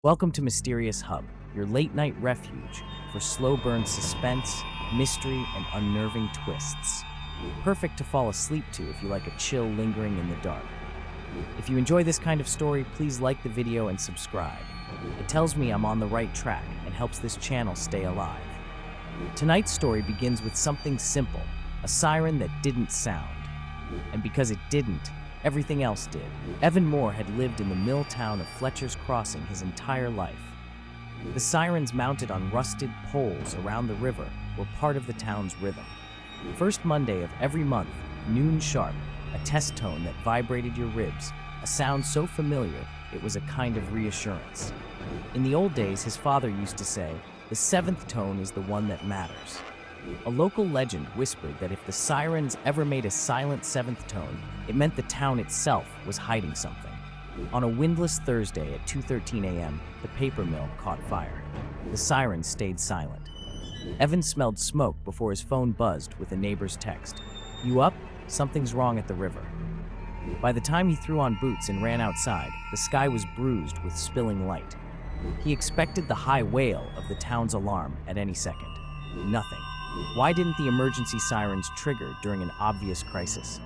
Welcome to Mysterious Hub, your late-night refuge for slow-burn suspense, mystery, and unnerving twists. Perfect to fall asleep to if you like a chill lingering in the dark. If you enjoy this kind of story, please like the video and subscribe. It tells me I'm on the right track and helps this channel stay alive. Tonight's story begins with something simple, a siren that didn't sound. And because it didn't, everything else did. Evan Moore had lived in the mill town of Fletcher's Crossing his entire life. The sirens mounted on rusted poles around the river were part of the town's rhythm. First Monday of every month, noon sharp, a test tone that vibrated your ribs, a sound so familiar it was a kind of reassurance. In the old days, his father used to say, "The seventh tone is the one that matters." A local legend whispered that if the sirens ever made a silent seventh tone, it meant the town itself was hiding something. On a windless Thursday at 2:13 a.m., the paper mill caught fire. The sirens stayed silent. Evan smelled smoke before his phone buzzed with a neighbor's text. "You up? Something's wrong at the river." By the time he threw on boots and ran outside, the sky was bruised with spilling light. He expected the high wail of the town's alarm at any second. Nothing. Why didn't the emergency sirens trigger during an obvious crisis?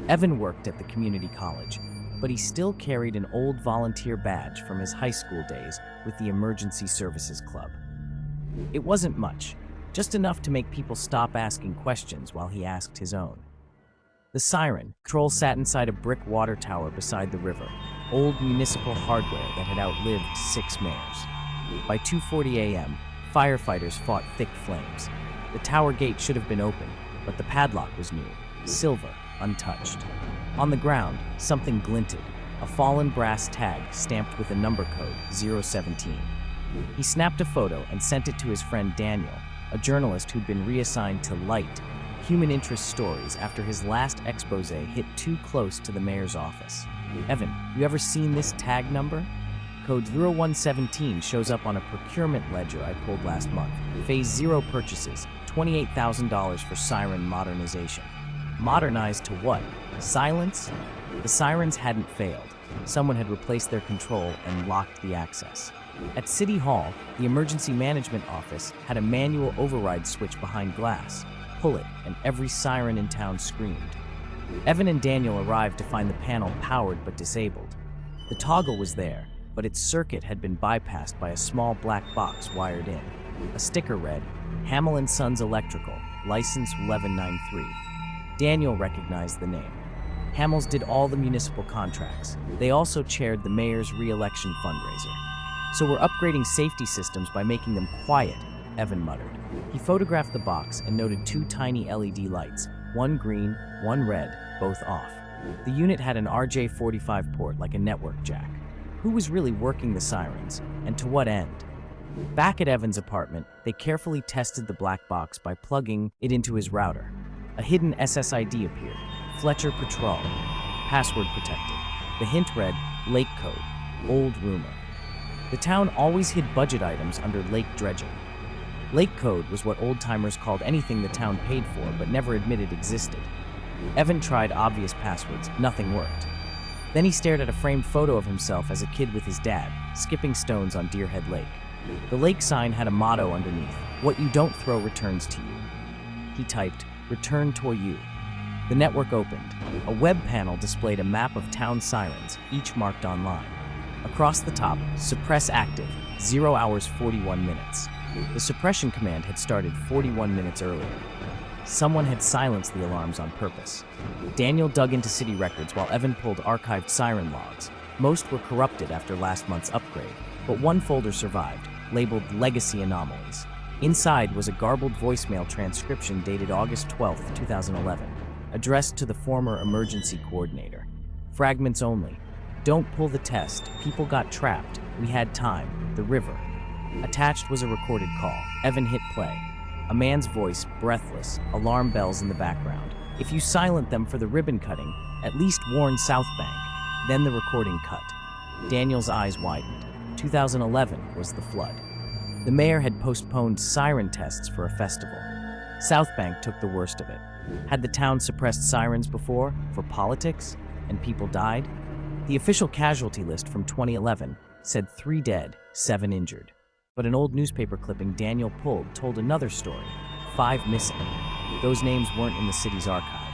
Evan worked at the community college, but he still carried an old volunteer badge from his high school days with the Emergency Services Club. It wasn't much, just enough to make people stop asking questions while he asked his own. The siren control sat inside a brick water tower beside the river, old municipal hardware that had outlived 6 mayors. By 2:40 a.m., firefighters fought thick flames. The tower gate should have been open, but the padlock was new, silver, untouched. On the ground, something glinted, a fallen brass tag stamped with a number code, 017. He snapped a photo and sent it to his friend Daniel, a journalist who'd been reassigned to light, human interest stories after his last expose hit too close to the mayor's office. "Evan, you ever seen this tag number? Code 0117 shows up on a procurement ledger I pulled last month. Phase 0 purchases, $28,000 for siren modernization." Modernized to what? Silence? The sirens hadn't failed. Someone had replaced their control and locked the access. At City Hall, the emergency management office had a manual override switch behind glass. Pull it, and every siren in town screamed. Evan and Daniel arrived to find the panel powered but disabled. The toggle was there, but its circuit had been bypassed by a small black box wired in. A sticker read, "Hamill & Sons Electrical, License 1193. Daniel recognized the name. Hamill's did all the municipal contracts. They also chaired the mayor's re-election fundraiser. "So we're upgrading safety systems by making them quiet," Evan muttered. He photographed the box and noted 2 tiny LED lights, one green, one red, both off. The unit had an RJ45 port like a network jack. Who was really working the sirens, and to what end? Back at Evan's apartment, they carefully tested the black box by plugging it into his router. A hidden SSID appeared, Fletcher Patrol, password protected. The hint read, "Lake Code, old rumor." The town always hid budget items under lake dredging. Lake Code was what old-timers called anything the town paid for but never admitted existed. Evan tried obvious passwords, nothing worked. Then he stared at a framed photo of himself as a kid with his dad, skipping stones on Deerhead Lake. The lake sign had a motto underneath, "What you don't throw returns to you." He typed, "Return to you." The network opened. A web panel displayed a map of town sirens, each marked online. Across the top, suppress active, 0 hours 41 minutes. The suppression command had started 41 minutes earlier. Someone had silenced the alarms on purpose. Daniel dug into city records while Evan pulled archived siren logs. Most were corrupted after last month's upgrade, but one folder survived, labeled Legacy Anomalies. Inside was a garbled voicemail transcription dated August 12, 2011, addressed to the former emergency coordinator. Fragments only. "Don't pull the test. People got trapped. We had time. The river." Attached was a recorded call. Evan hit play. A man's voice, breathless, alarm bells in the background. "If you silent them for the ribbon cutting, at least warn South Bank." Then the recording cut. Daniel's eyes widened. 2011 was the flood. The mayor had postponed siren tests for a festival. South Bank took the worst of it. Had the town suppressed sirens before, for politics, and people died? The official casualty list from 2011 said 3 dead, 7 injured. But an old newspaper clipping Daniel pulled told another story. 5 missing. Those names weren't in the city's archive.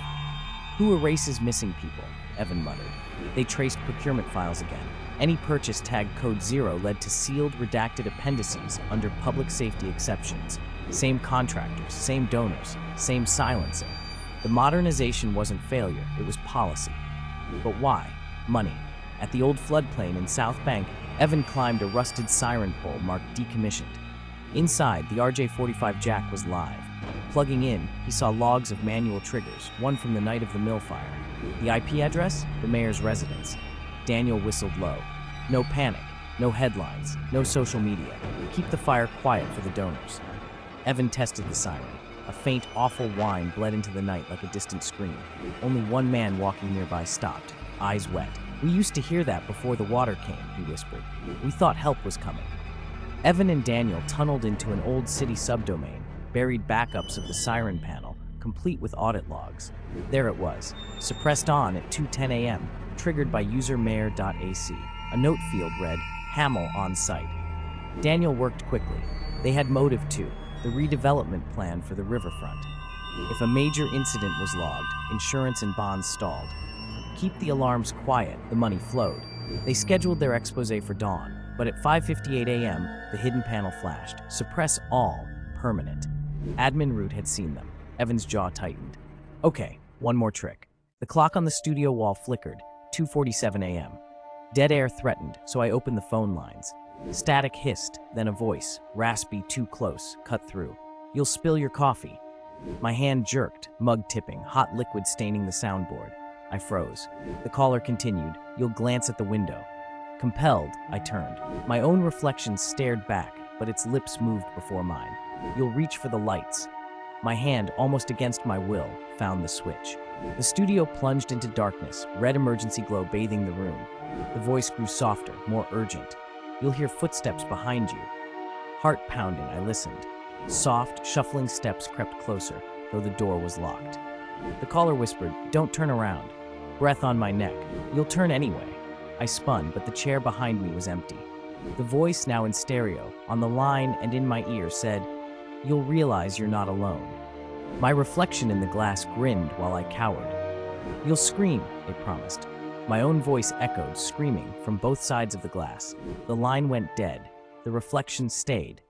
Who erases missing people? Evan muttered. They traced procurement files again. Any purchase tagged code 0 led to sealed, redacted appendices under public safety exceptions. Same contractors, same donors, same silencing. The modernization wasn't failure, it was policy. But why? Money. At the old floodplain in South Bank, Evan climbed a rusted siren pole marked decommissioned. Inside, the RJ-45 jack was live. Plugging in, he saw logs of manual triggers, one from the night of the mill fire. The IP address? The mayor's residence. Daniel whistled low. No panic, no headlines, no social media. Keep the fire quiet for the donors. Evan tested the siren. A faint, awful whine bled into the night like a distant scream. Only one man walking nearby stopped, eyes wet. We used to hear that before the water came, he whispered. We thought help was coming. Evan and Daniel tunneled into an old city subdomain, buried backups of the siren panel, complete with audit logs. There it was, suppressed on at 2:10 a.m., triggered by user mayor.ac. A note field read, Hamel on site. Daniel worked quickly. They had motive too, the redevelopment plan for the riverfront. If a major incident was logged, insurance and bonds stalled. Keep the alarms quiet, the money flowed. They scheduled their expose for dawn, but at 5:58 a.m., the hidden panel flashed. Suppress all, permanent. Admin Root had seen them. Evan's jaw tightened. Okay, one more trick. The clock on the studio wall flickered, 2:47 a.m. Dead air threatened, so I opened the phone lines. Static hissed, then a voice, raspy, too close, cut through. You'll spill your coffee. My hand jerked, mug tipping, hot liquid staining the soundboard. I froze. The caller continued, you'll glance at the window. Compelled, I turned. My own reflection stared back, but its lips moved before mine. You'll reach for the lights. My hand, almost against my will, found the switch. The studio plunged into darkness, red emergency glow bathing the room. The voice grew softer, more urgent. You'll hear footsteps behind you. Heart pounding, I listened. Soft, shuffling steps crept closer, though the door was locked. The caller whispered, don't turn around. Breath on my neck. You'll turn anyway. I spun, but the chair behind me was empty. The voice, now in stereo, on the line and in my ear, said, you'll realize you're not alone. My reflection in the glass grinned while I cowered. You'll scream, it promised. My own voice echoed, screaming, from both sides of the glass. The line went dead. The reflection stayed.